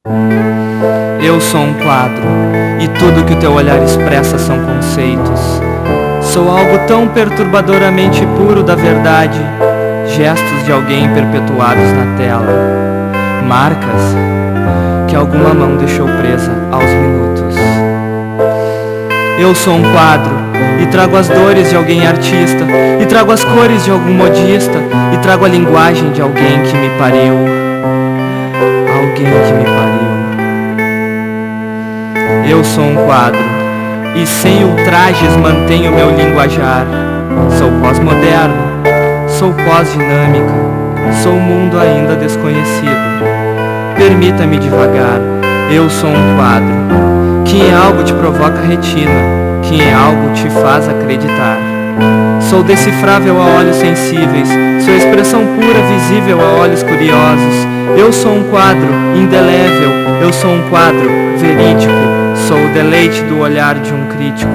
Eu sou um quadro, e tudo que o teu olhar expressa são conceitos. Sou algo tão perturbadoramente puro da verdade, gestos de alguém perpetuados na tela, marcas que alguma mão deixou presa aos minutos. Eu sou um quadro, e trago as dores de alguém artista, e trago as cores de algum modista, e trago a linguagem de alguém que me pariu. Alguém que me pariu. Eu sou um quadro, e sem ultrajes mantenho meu linguajar. Sou pós-moderno, sou pós-dinâmica, sou mundo ainda desconhecido. Permita-me devagar, eu sou um quadro, que em algo te provoca retina, que em algo te faz acreditar. Sou decifrável a olhos sensíveis, sou expressão pura visível a olhos curiosos. Eu sou um quadro indelével, eu sou um quadro verídico, sou o deleite do olhar de um crítico.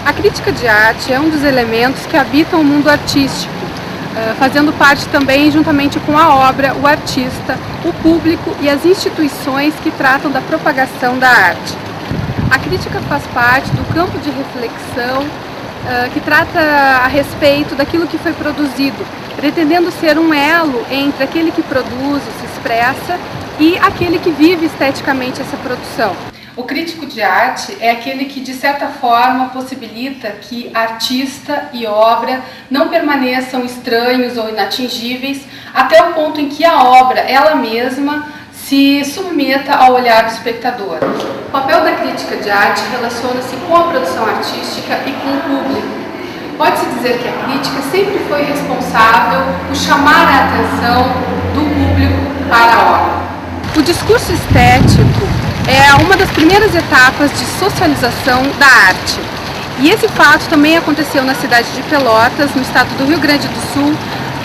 A crítica de arte é um dos elementos que habitam o mundo artístico, fazendo parte também, juntamente com a obra, o artista, o público e as instituições que tratam da propagação da arte. A crítica faz parte do campo de reflexão que trata a respeito daquilo que foi produzido, pretendendo ser um elo entre aquele que produz, se expressa, e aquele que vive esteticamente essa produção. O crítico de arte é aquele que, de certa forma, possibilita que artista e obra não permaneçam estranhos ou inatingíveis até o ponto em que a obra, ela mesma, se submeta ao olhar do espectador. O papel da crítica de arte relaciona-se com a produção artística e com o público. Pode-se dizer que a crítica sempre foi responsável por chamar a atenção do público para a obra. O discurso estético é uma das primeiras etapas de socialização da arte. E esse fato também aconteceu na cidade de Pelotas, no estado do Rio Grande do Sul,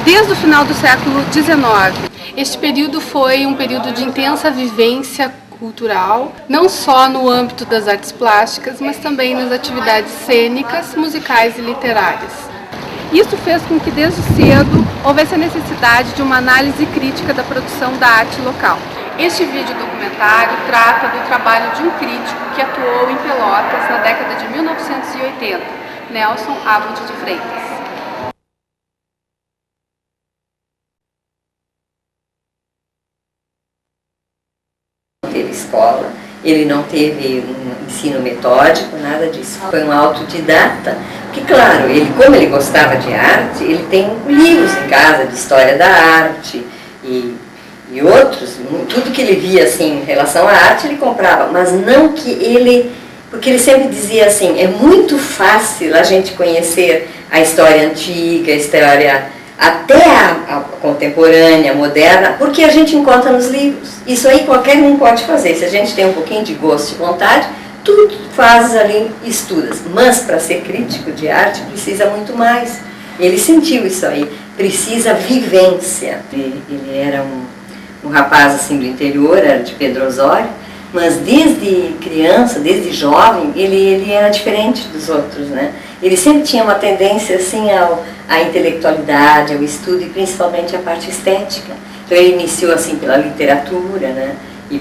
desde o final do século XIX. Este período foi um período de intensa vivência cultural, não só no âmbito das artes plásticas, mas também nas atividades cênicas, musicais e literárias. Isso fez com que desde cedo houvesse a necessidade de uma análise crítica da produção da arte local. Este vídeo documentário trata do trabalho de um crítico que atuou em Pelotas na década de 1980, Nelson Abbott de Freitas. Não teve escola, ele não teve um ensino metódico, nada disso. Foi um autodidata, porque claro, como ele gostava de arte, ele tem livros em casa de história da arte e outros, tudo que ele via assim em relação à arte ele comprava, mas não que ele, porque ele sempre dizia assim, é muito fácil a gente conhecer a história antiga, a história até a contemporânea, moderna, porque a gente encontra nos livros. Isso aí qualquer um pode fazer, se a gente tem um pouquinho de gosto e vontade, tudo faz ali, estudas. Mas para ser crítico de arte precisa muito mais. Ele sentiu isso aí, precisa vivência. Ele era um rapaz assim do interior, era de Pedro Osório, mas desde criança, desde jovem, ele era diferente dos outros, né? Ele sempre tinha uma tendência assim à intelectualidade, ao estudo e principalmente à parte estética. Então ele iniciou assim pela literatura, né? E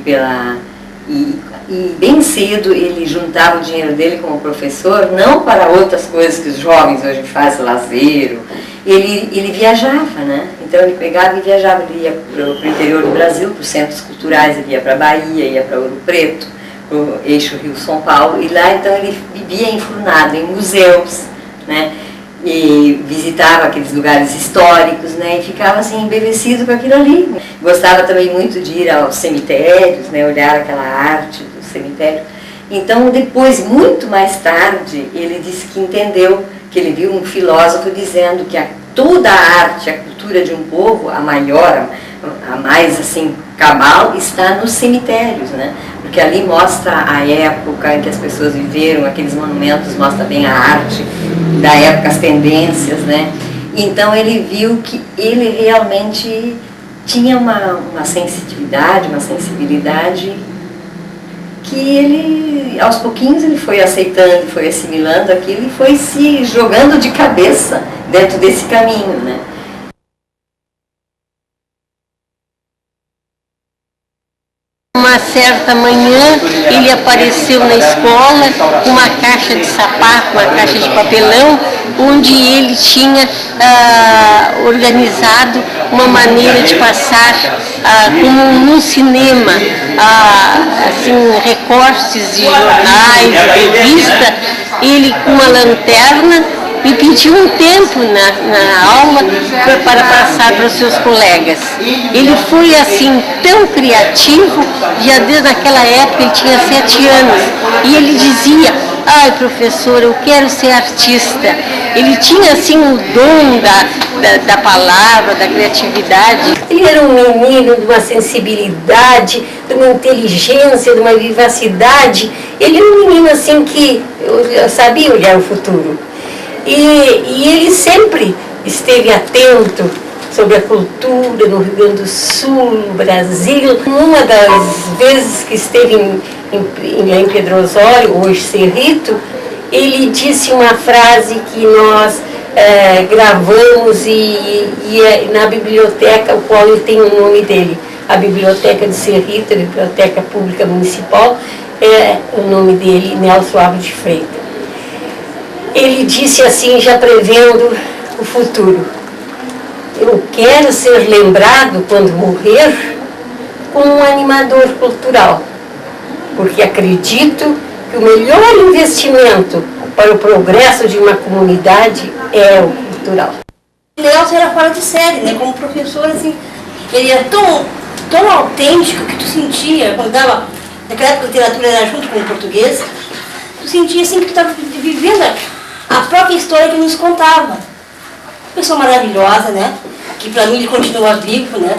bem cedo ele juntava o dinheiro dele como professor, não para outras coisas que os jovens hoje fazem, lazer. Ele viajava, né? Então ele pegava e viajava, ele ia para o interior do Brasil, para os centros culturais, ele ia para a Bahia, ia para Ouro Preto, para o eixo Rio-São Paulo, e lá então ele vivia enfurnado em museus, né? E visitava aqueles lugares históricos, né? E ficava assim embevecido com aquilo ali. Gostava também muito de ir aos cemitérios, né? Olhar aquela arte do cemitério. Então depois, muito mais tarde, ele disse que entendeu, que ele viu um filósofo dizendo que toda a arte, a cultura de um povo, a maior, a mais assim, cabal, está nos cemitérios, né? Porque ali mostra a época em que as pessoas viveram, aqueles monumentos mostram bem a arte da época, as tendências, né? Então ele viu que ele realmente tinha uma sensitividade, uma sensibilidade que ele, aos pouquinhos, ele foi aceitando, foi assimilando aquilo e foi se jogando de cabeça dentro desse caminho, né? Uma certa manhã, ele apareceu na escola com uma caixa de sapato, uma caixa de papelão, onde ele tinha organizado uma maneira de passar, como num cinema, assim, recortes de jornais, de revista. Ele, com uma lanterna, me pediu um tempo na aula para passar para os seus colegas. Ele foi assim tão criativo, já desde aquela época ele tinha 7 anos, e ele dizia: ai, professor, eu quero ser artista. Ele tinha assim o dom da palavra, da criatividade. Ele era um menino de uma sensibilidade, de uma inteligência, de uma vivacidade. Ele era um menino assim que eu sabia olhar o futuro. E ele sempre esteve atento sobre a cultura no Rio Grande do Sul, no Brasil. Uma das vezes que esteve em Pedro Osório, hoje Cerrito, ele disse uma frase que nós gravamos e na biblioteca, o qual ele tem o nome dele, a Biblioteca de Cerrito, a Biblioteca Pública Municipal, o nome dele, Nelson Alves de Freitas. Ele disse assim, já prevendo o futuro: eu quero ser lembrado, quando morrer, como um animador cultural, porque acredito que o melhor investimento para o progresso de uma comunidade é o cultural. O Nelson era fora de série, né? Como professor, assim, ele era tão autêntico que tu sentia, quando dava, naquela época a literatura era junto com o português, tu sentia assim que tu estava vivendo a própria história que ele nos contava. Pessoa maravilhosa, né? Que para mim ele continua vivo, né?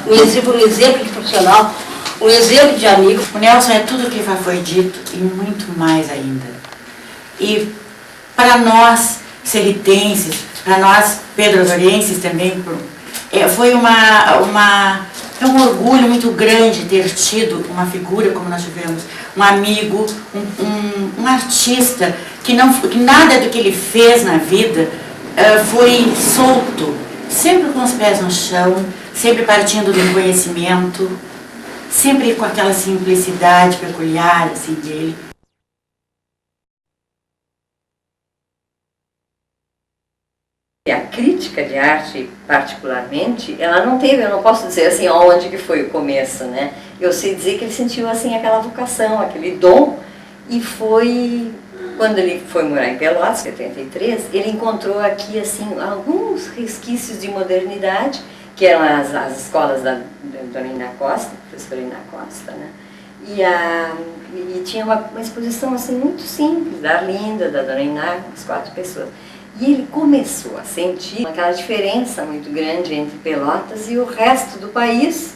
Um exemplo de profissional, um exemplo de amigo. O Nelson é tudo o que já foi dito e muito mais ainda. E para nós serritenses, para nós pedrosorienses também, foi um orgulho muito grande ter tido uma figura como nós tivemos, um amigo, um artista, que nada do que ele fez na vida foi solto, sempre com os pés no chão, sempre partindo do conhecimento, sempre com aquela simplicidade peculiar assim, dele. A crítica de arte, particularmente, ela não teve, eu não posso dizer assim, onde que foi o começo, né? Eu sei dizer que ele sentiu assim aquela vocação, aquele dom, e foi, quando ele foi morar em Pelotas, em 73, ele encontrou aqui assim alguns resquícios de modernidade, que eram as escolas da Dona Iná Costa, professora Iná Costa, né? E tinha uma exposição assim muito simples, da Arlinda, da Dona Iná, as 4 pessoas. E ele começou a sentir aquela diferença muito grande entre Pelotas e o resto do país.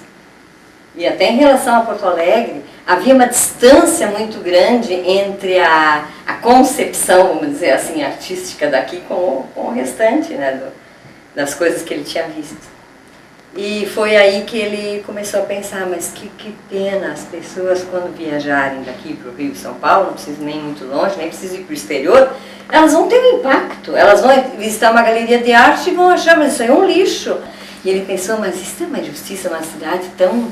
E até em relação a Porto Alegre, havia uma distância muito grande entre a concepção, vamos dizer assim, artística daqui com o restante, né, das coisas que ele tinha visto. E foi aí que ele começou a pensar, mas que pena, as pessoas quando viajarem daqui para o Rio e São Paulo, não precisam nem ir muito longe, nem precisam ir para o exterior, elas vão ter um impacto, elas vão visitar uma galeria de arte e vão achar, mas isso aí é um lixo. E ele pensou, mas isso é uma injustiça, uma cidade tão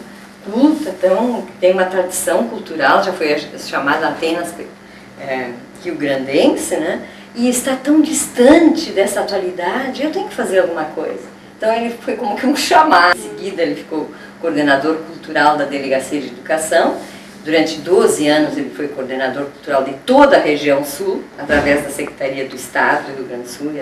culta, que tem uma tradição cultural, já foi chamada Atenas rio-grandense, né? E está tão distante dessa atualidade, eu tenho que fazer alguma coisa. Então ele foi como que um chamado. Em seguida ele ficou coordenador cultural da Delegacia de Educação. Durante 12 anos ele foi coordenador cultural de toda a região sul, através da Secretaria do Estado do Rio Grande do Sul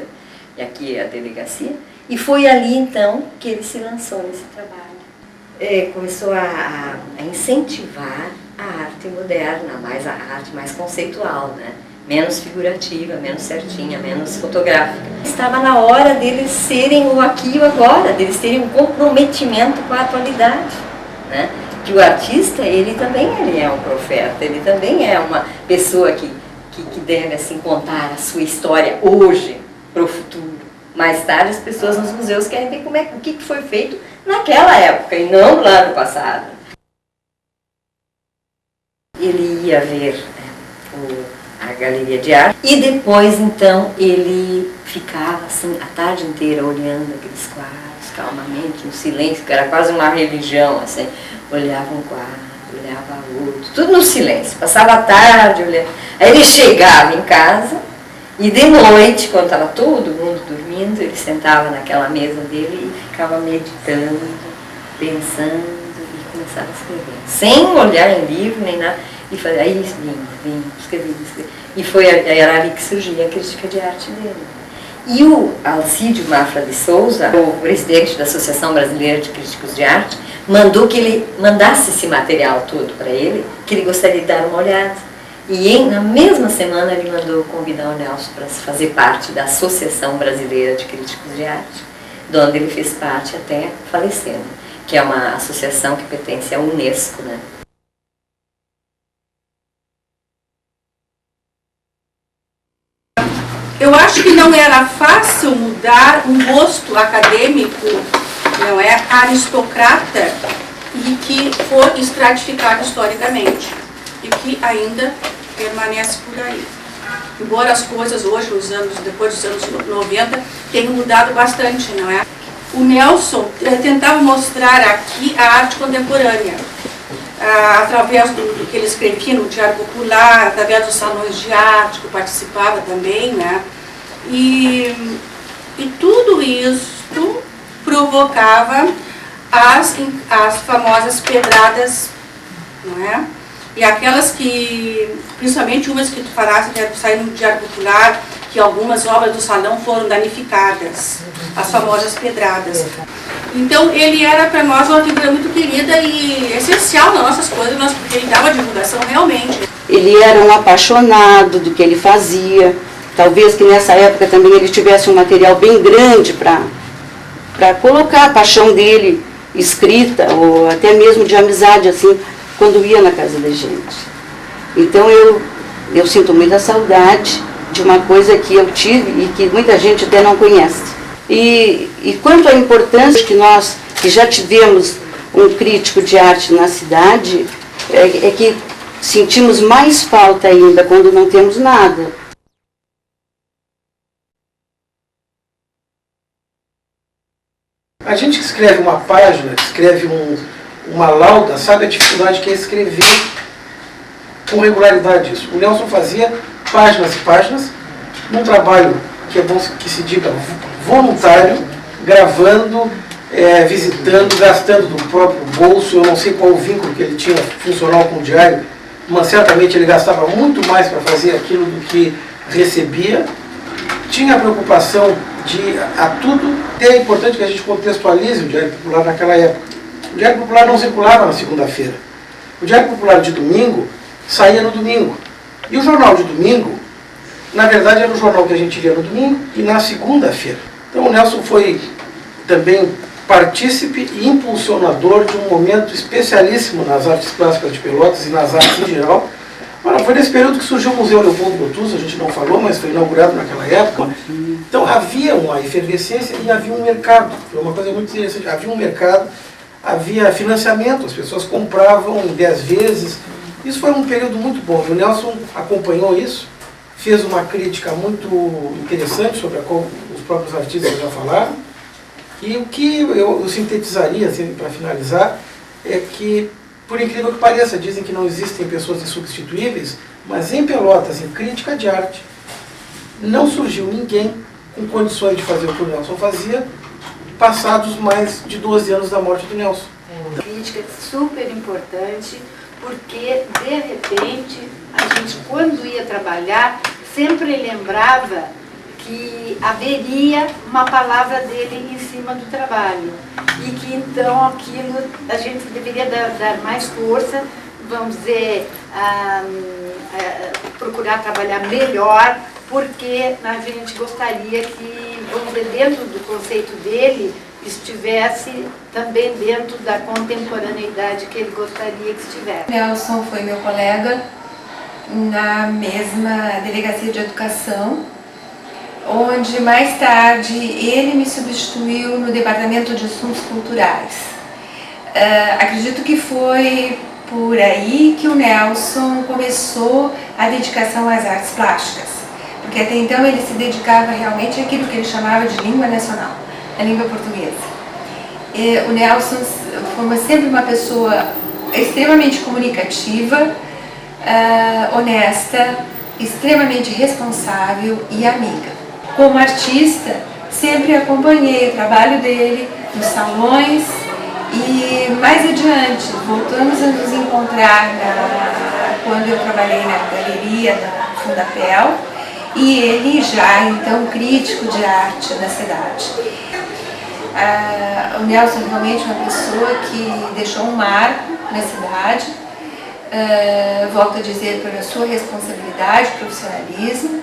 e aqui a delegacia. E foi ali então que ele se lançou nesse trabalho. Começou a incentivar a arte moderna, a arte mais conceitual, né? Menos figurativa, menos certinha, menos fotográfica. Estava na hora deles serem o aqui e o agora, deles terem um comprometimento com a atualidade, né? Que o artista, ele é um profeta, ele também é uma pessoa que deve assim, contar a sua história hoje para o futuro. Mais tarde as pessoas nos museus querem ver o que foi feito naquela época e não lá no passado. Ele ia ver a galeria de arte e depois, então, ele ficava assim a tarde inteira olhando aqueles quadros, calmamente, no silêncio, que era quase uma religião, assim. Olhava um quadro, olhava outro, tudo no silêncio. Passava a tarde olhando. Aí ele chegava em casa e de noite, quando estava todo mundo dormindo, ele sentava naquela mesa dele e ficava meditando, pensando e começava a escrever. Sem olhar em livro nem nada. E fazia, aí vim, escrevi. E era ali que surgia a crítica de arte dele. E o Alcídio Mafra de Souza, o presidente da Associação Brasileira de Críticos de Arte, mandou que ele mandasse esse material todo para ele, que ele gostaria de dar uma olhada. E na mesma semana ele mandou convidar o Nelson para fazer parte da Associação Brasileira de Críticos de Arte, de onde ele fez parte até falecendo, que é uma associação que pertence à Unesco, né? Eu acho que não era fácil mudar um gosto acadêmico, não é, aristocrata, e que foi estratificado historicamente, e que ainda permanece por aí. Embora as coisas hoje, depois dos anos 90, tenham mudado bastante, não é? O Nelson tentava mostrar aqui a arte contemporânea, através do que ele escrevia no Diário Popular, através dos salões de arte, que eu participava também, né? E tudo isso provocava as famosas pedradas, não é? E aquelas que, principalmente umas que tu falaste, que saíram no Diário Popular, que algumas obras do salão foram danificadas, as famosas pedradas. Então ele era para nós uma figura muito querida e essencial nas nossas coisas, porque ele dava divulgação realmente. Ele era um apaixonado do que ele fazia, talvez que nessa época também ele tivesse um material bem grande para colocar a paixão dele escrita, ou até mesmo de amizade, assim, quando ia na casa da gente. Então eu sinto muita saudade de uma coisa que eu tive e que muita gente até não conhece. E quanto à importância que nós, que já tivemos um crítico de arte na cidade, é que sentimos mais falta ainda quando não temos nada. A gente que escreve uma página, que escreve uma lauda, sabe a dificuldade que é escrever com regularidade isso. O Nelson fazia páginas e páginas, num trabalho que é bom que se diga voluntário, gravando, visitando, gastando do próprio bolso. Eu não sei qual o vínculo que ele tinha funcional com o diário, mas certamente ele gastava muito mais para fazer aquilo do que recebia. Tinha a preocupação de a tudo. É importante que a gente contextualize o Diário Popular naquela época. O Diário Popular não circulava na segunda-feira. O Diário Popular de domingo saía no domingo. E o jornal de domingo, na verdade, era o jornal que a gente lia no domingo e na segunda-feira. Então o Nelson foi também partícipe e impulsionador de um momento especialíssimo nas artes plásticas de Pelotas e nas artes em geral. Ora, foi nesse período que surgiu o Museu Leopoldo Botus, a gente não falou, mas foi inaugurado naquela época. Então havia uma efervescência e havia um mercado. Foi uma coisa muito interessante. Havia um mercado, havia financiamento, as pessoas compravam em 10 vezes. Isso foi um período muito bom. E o Nelson acompanhou isso, fez uma crítica muito interessante sobre a qual os próprios artistas já falaram. E o que eu sintetizaria, assim, para finalizar, é que, por incrível que pareça, dizem que não existem pessoas insubstituíveis, mas em Pelotas, em crítica de arte, não surgiu ninguém com condições de fazer o que o Nelson fazia, passados mais de 12 anos da morte do Nelson. Crítica super importante, porque, de repente, a gente, quando ia trabalhar, sempre lembrava que haveria uma palavra dele em cima do trabalho e que então aquilo a gente deveria dar mais força, vamos dizer, procurar trabalhar melhor, porque a gente gostaria que, vamos dizer, dentro do conceito dele, estivesse também dentro da contemporaneidade que ele gostaria que estivesse. Nelson foi meu colega na mesma delegacia de educação, onde mais tarde ele me substituiu no departamento de assuntos culturais. Acredito que foi por aí que o Nelson começou a dedicação às artes plásticas, porque até então ele se dedicava realmente àquilo que ele chamava de língua nacional, a língua portuguesa. E o Nelson foi sempre uma pessoa extremamente comunicativa, honesta, extremamente responsável e amiga. Como artista, sempre acompanhei o trabalho dele nos salões e mais adiante voltamos a nos encontrar quando eu trabalhei na galeria da Fundapel e ele já então crítico de arte da cidade. O Nelson realmente é uma pessoa que deixou um marco na cidade, volto a dizer, pela sua responsabilidade, profissionalismo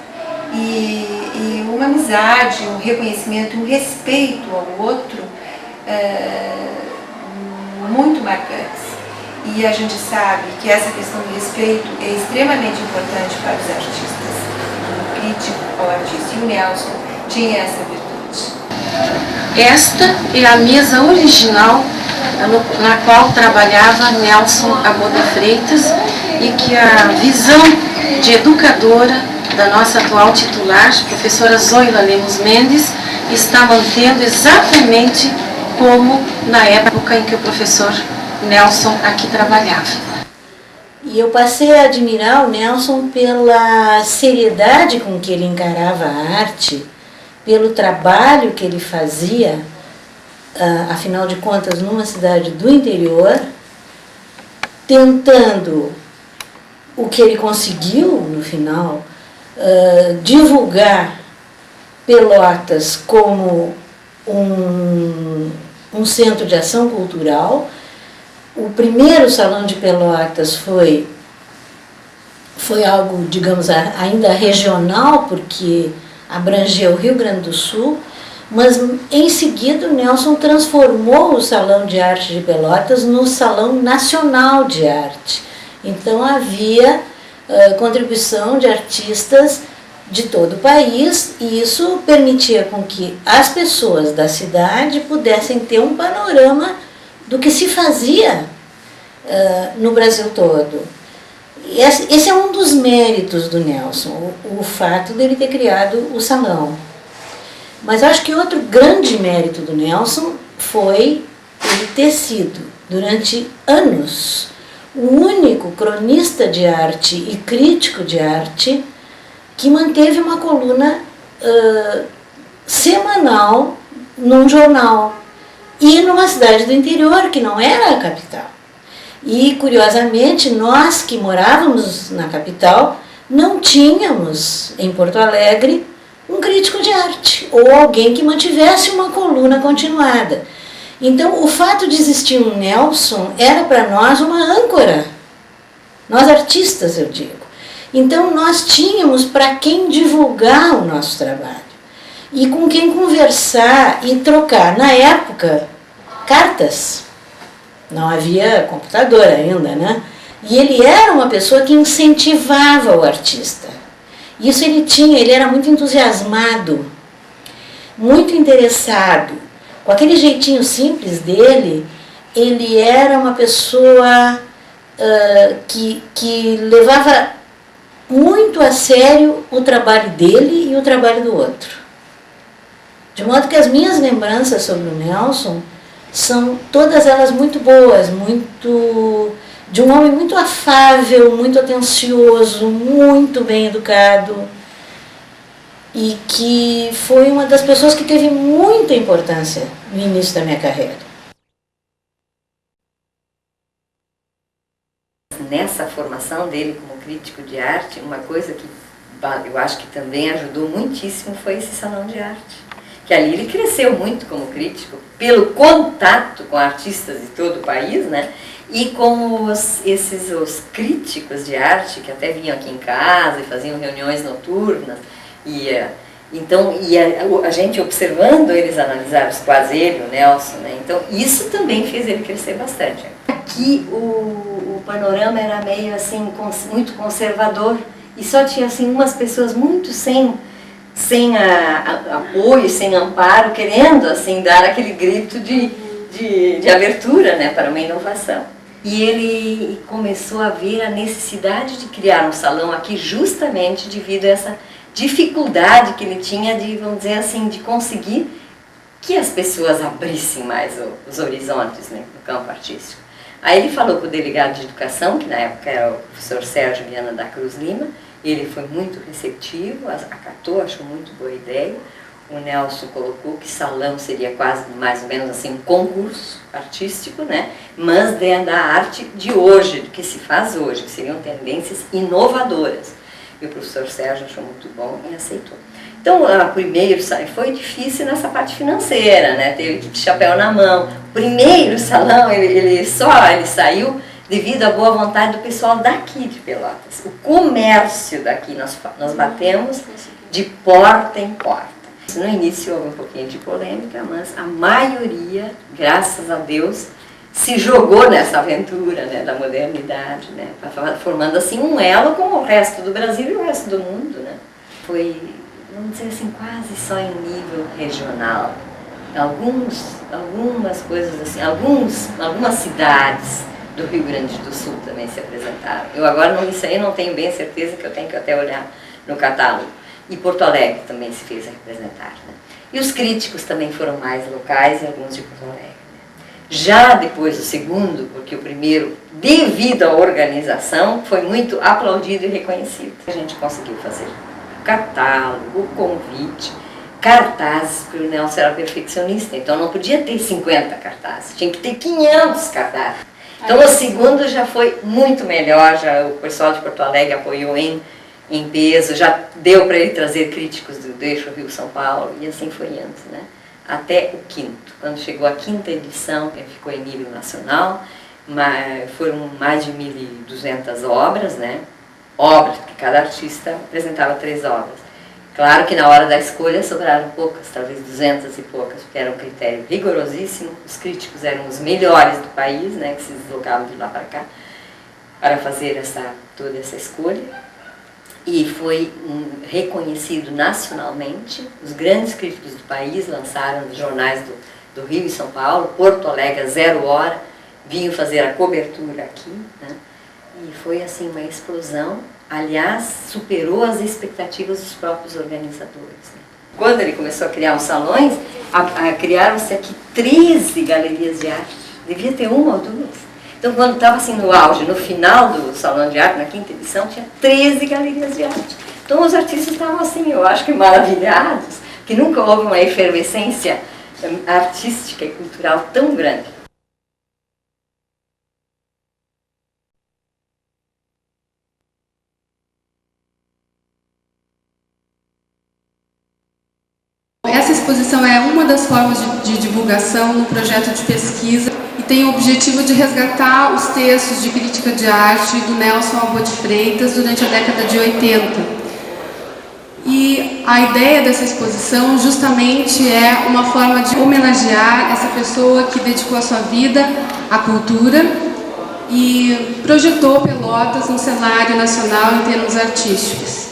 e uma amizade, um reconhecimento, um respeito ao outro muito marcantes. E a gente sabe que essa questão do respeito é extremamente importante para os artistas, o crítico ao artista, e o Nelson tinha essa virtude. Esta é a mesa original na qual trabalhava Nelson Agoda Freitas e que a visão de educadora da nossa atual titular, professora Zoila Lemos Mendes, está mantendo exatamente como na época em que o professor Nelson aqui trabalhava. E eu passei a admirar o Nelson pela seriedade com que ele encarava a arte, pelo trabalho que ele fazia, afinal de contas, numa cidade do interior, tentando o que ele conseguiu no final, divulgar Pelotas como um centro de ação cultural. O primeiro Salão de Pelotas foi algo, digamos, ainda regional, porque abrangeu o Rio Grande do Sul, mas em seguida o Nelson transformou o Salão de Arte de Pelotas no Salão Nacional de Arte. Então havia contribuição de artistas de todo o país, e isso permitia com que as pessoas da cidade pudessem ter um panorama do que se fazia no Brasil todo. Esse é um dos méritos do Nelson, o fato dele ter criado o salão. Mas eu acho que outro grande mérito do Nelson foi ele ter sido, durante anos, o único cronista de arte e crítico de arte que manteve uma coluna semanal num jornal e numa cidade do interior, que não era a capital. E, curiosamente, nós que morávamos na capital não tínhamos, em Porto Alegre, um crítico de arte ou alguém que mantivesse uma coluna continuada. Então, o fato de existir um Nelson era para nós uma âncora, nós artistas, eu digo. Então, nós tínhamos para quem divulgar o nosso trabalho e com quem conversar e trocar. Na época, cartas. Não havia computador ainda, né? E ele era uma pessoa que incentivava o artista. Isso ele era muito entusiasmado, muito interessado. Com aquele jeitinho simples dele, ele era uma pessoa que levava muito a sério o trabalho dele e o trabalho do outro. De modo que as minhas lembranças sobre o Nelson são todas elas muito boas, de um homem muito afável, muito atencioso, muito bem educado, e que foi uma das pessoas que teve muita importância no início da minha carreira. Nessa formação dele como crítico de arte, uma coisa que eu acho que também ajudou muitíssimo foi esse salão de arte. Que ali ele cresceu muito como crítico, pelo contato com artistas de todo o país, né? E com os críticos de arte, que até vinham aqui em casa e faziam reuniões noturnas. Então, a gente observando eles analisar os quadros, ele, o Nelson, né? Então, isso também fez ele crescer bastante. Aqui o panorama era meio assim, muito conservador, e só tinha assim umas pessoas muito sem apoio, sem amparo, querendo assim dar aquele grito de abertura, né, para uma inovação. E ele começou a ver a necessidade de criar um salão aqui justamente devido a essa dificuldade que ele tinha de, vamos dizer assim, de conseguir que as pessoas abrissem mais os horizontes, né, no campo artístico. Aí ele falou com o delegado de educação, que na época era o professor Sérgio Viana da Cruz Lima, ele foi muito receptivo, acatou, achou muito boa ideia. O Nelson colocou que salão seria quase mais ou menos assim um concurso artístico, né? Mas dentro da arte de hoje, do que se faz hoje, que seriam tendências inovadoras. E o professor Sérgio achou muito bom e aceitou. Então, primeiro foi difícil nessa parte financeira, né? Teve que de chapéu na mão. O primeiro salão, ele saiu devido à boa vontade do pessoal daqui de Pelotas. O comércio daqui, nós batemos de porta em porta. No início houve um pouquinho de polêmica, mas a maioria, graças a Deus, se jogou nessa aventura, né, da modernidade, né, formando assim um elo com o resto do Brasil e o resto do mundo, né. Foi, vamos dizer assim, quase só em nível regional. Algumas coisas assim, algumas cidades do Rio Grande do Sul também se apresentaram. Eu agora isso aí não tenho bem certeza, que eu tenho que até olhar no catálogo. E Porto Alegre também se fez representar, né? E os críticos também foram mais locais e alguns de Porto Alegre, né? Já depois do segundo, porque o primeiro, devido à organização, foi muito aplaudido e reconhecido. A gente conseguiu fazer catálogo, convite, cartazes, porque o Nelson era perfeccionista, então não podia ter 50 cartazes, tinha que ter 500 cartazes. Então o segundo já foi muito melhor, já o pessoal de Porto Alegre apoiou em peso, já deu para ele trazer críticos do Eixo Rio-São Paulo, e assim foi antes, né? Até o quinto. Quando chegou a quinta edição, que ficou em nível nacional, foram mais de 1.200 obras, né? Obras, porque cada artista apresentava 3 obras. Claro que na hora da escolha sobraram poucas, talvez 200 e poucas, porque era um critério rigorosíssimo, os críticos eram os melhores do país, né? Que se deslocavam de lá para cá, para fazer toda essa escolha. E foi reconhecido nacionalmente. Os grandes críticos do país lançaram nos jornais do Rio e São Paulo. Porto Alegre, a 0 hora, vinham fazer a cobertura aqui, né? E foi assim uma explosão. Aliás, superou as expectativas dos próprios organizadores, né? Quando ele começou a criar os salões, criaram-se aqui 13 galerias de arte. Devia ter uma ou duas. Então, quando estava assim no auge, no final do Salão de Arte, na quinta edição, tinha 13 galerias de arte. Então, os artistas estavam assim, eu acho que maravilhados, que nunca houve uma efervescência artística e cultural tão grande. Essa exposição é uma das formas de divulgação no projeto de pesquisa e tem o objetivo de resgatar os textos de crítica de arte do Nelson Abot de Freitas durante a década de 80. E a ideia dessa exposição justamente é uma forma de homenagear essa pessoa que dedicou a sua vida à cultura e projetou Pelotas no cenário nacional em termos artísticos.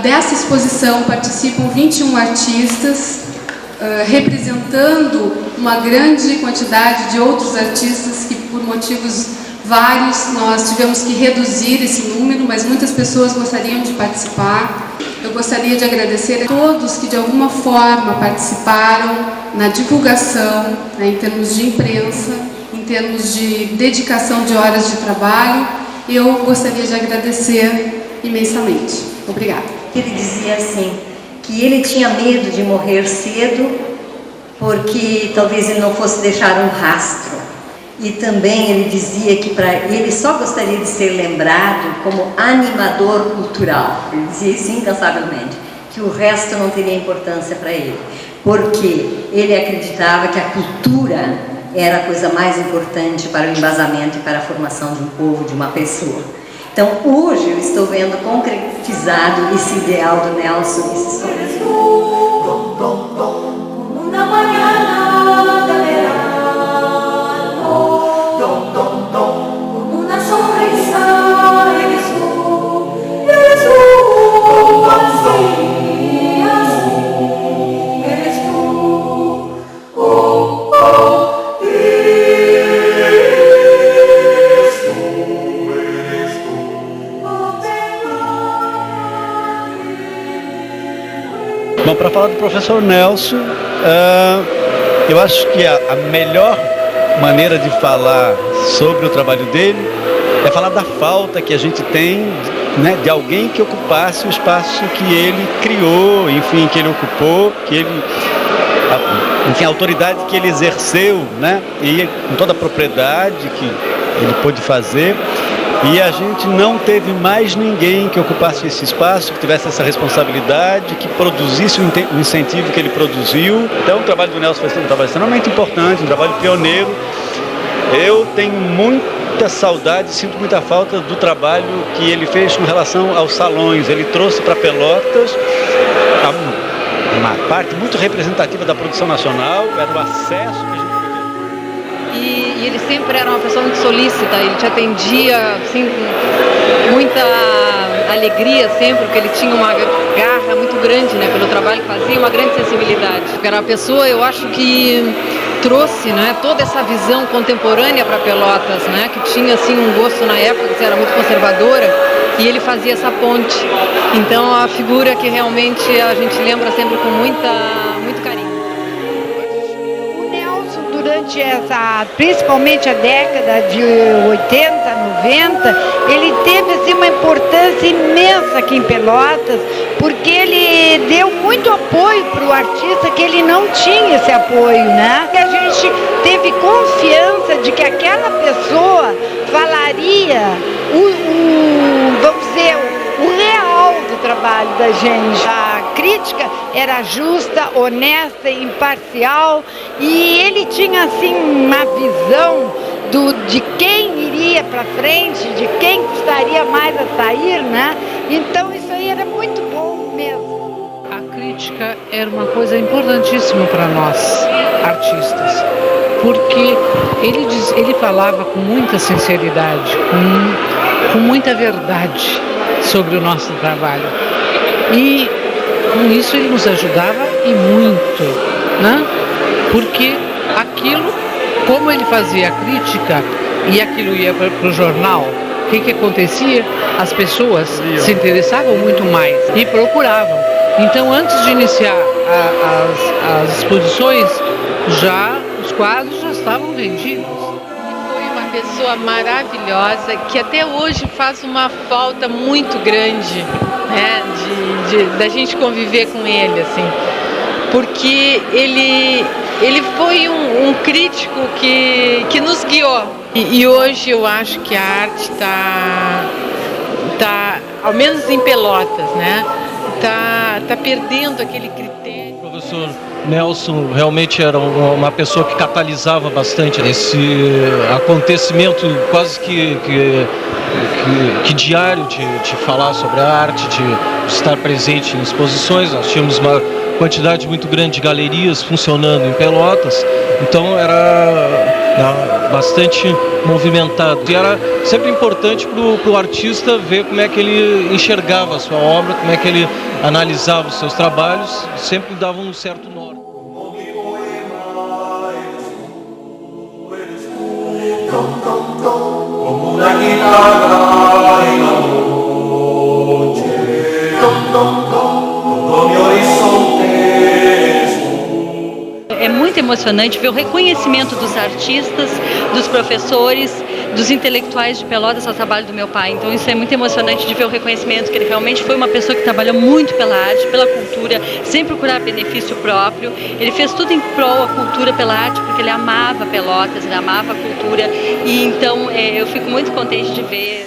Dessa exposição participam 21 artistas, representando uma grande quantidade de outros artistas que, por motivos vários, nós tivemos que reduzir esse número, mas muitas pessoas gostariam de participar. Eu gostaria de agradecer a todos que de alguma forma participaram na divulgação, né, em termos de imprensa, em termos de dedicação de horas de trabalho. Eu gostaria de agradecer imensamente. Obrigada. Ele dizia assim, que ele tinha medo de morrer cedo, porque talvez ele não fosse deixar um rastro. E também ele dizia que para ele só gostaria de ser lembrado como animador cultural. Ele dizia isso incansavelmente, que o resto não teria importância para ele, porque ele acreditava que a cultura era a coisa mais importante para o embasamento e para a formação de um povo, de uma pessoa. Então, hoje eu estou vendo concretizado esse ideal do Nelson, esse sonho. para falar do professor Nelson, eu acho que a melhor maneira de falar sobre o trabalho dele é falar da falta que a gente tem, né, de alguém que ocupasse o espaço que ele criou, enfim, que ele ocupou, que ele, enfim, a autoridade que ele exerceu, né, e com toda a propriedade que ele pôde fazer. E a gente não teve mais ninguém que ocupasse esse espaço, que tivesse essa responsabilidade, que produzisse o incentivo que ele produziu. Então o trabalho do Nelson foi um trabalho extremamente importante, um trabalho pioneiro. Eu tenho muita saudade, sinto muita falta do trabalho que ele fez com relação aos salões. Ele trouxe para Pelotas uma parte muito representativa da produção nacional, era o acesso que a gente... E ele sempre era uma pessoa muito solícita, ele te atendia assim, com muita alegria sempre, porque ele tinha uma garra muito grande, né, pelo trabalho que fazia, uma grande sensibilidade. Era uma pessoa, eu acho que trouxe, né, toda essa visão contemporânea para Pelotas, né, que tinha assim, um gosto na época que era muito conservadora, e ele fazia essa ponte. Então a figura que realmente a gente lembra sempre com muito carinho. Durante principalmente a década de 80, 90, ele teve assim, uma importância imensa aqui em Pelotas, porque ele deu muito apoio para o artista que ele não tinha esse apoio, né? Que a gente teve confiança de que aquela pessoa falaria vamos dizer, o real do trabalho da gente. A crítica era justa, honesta, imparcial, e ele tinha assim uma visão de quem iria para frente, de quem custaria mais a sair, né? Então isso aí era muito bom mesmo. A crítica era uma coisa importantíssima para nós, artistas, porque ele falava com muita sinceridade, com muita verdade sobre o nosso trabalho. E com isso ele nos ajudava e muito, né? Porque aquilo, como ele fazia a crítica e aquilo ia para o jornal, o que acontecia? As pessoas se interessavam muito mais e procuravam. Então, antes de iniciar as exposições, os quadros já estavam vendidos. Pessoa maravilhosa que até hoje faz uma falta muito grande, né, da gente conviver com ele, assim, porque ele foi um crítico que nos guiou. E hoje eu acho que a arte tá ao menos em Pelotas, né, tá perdendo aquele critério. O professor Nelson realmente era uma pessoa que catalisava bastante esse acontecimento quase que diário de falar sobre a arte, de estar presente em exposições. Nós tínhamos uma quantidade muito grande de galerias funcionando em Pelotas, então era bastante movimentado. E era sempre importante para o artista ver como é que ele enxergava a sua obra, como é que ele analisava os seus trabalhos, sempre dava um certo norte. Como una guitarra en la noche, todo mi horizonte. É muito emocionante ver o reconhecimento dos artistas, dos professores, dos intelectuais de Pelotas ao trabalho do meu pai. Então isso é muito emocionante de ver o reconhecimento, que ele realmente foi uma pessoa que trabalhou muito pela arte, pela cultura, sem procurar benefício próprio. Ele fez tudo em prol da cultura pela arte, porque ele amava Pelotas, ele amava a cultura. E então eu fico muito contente de ver.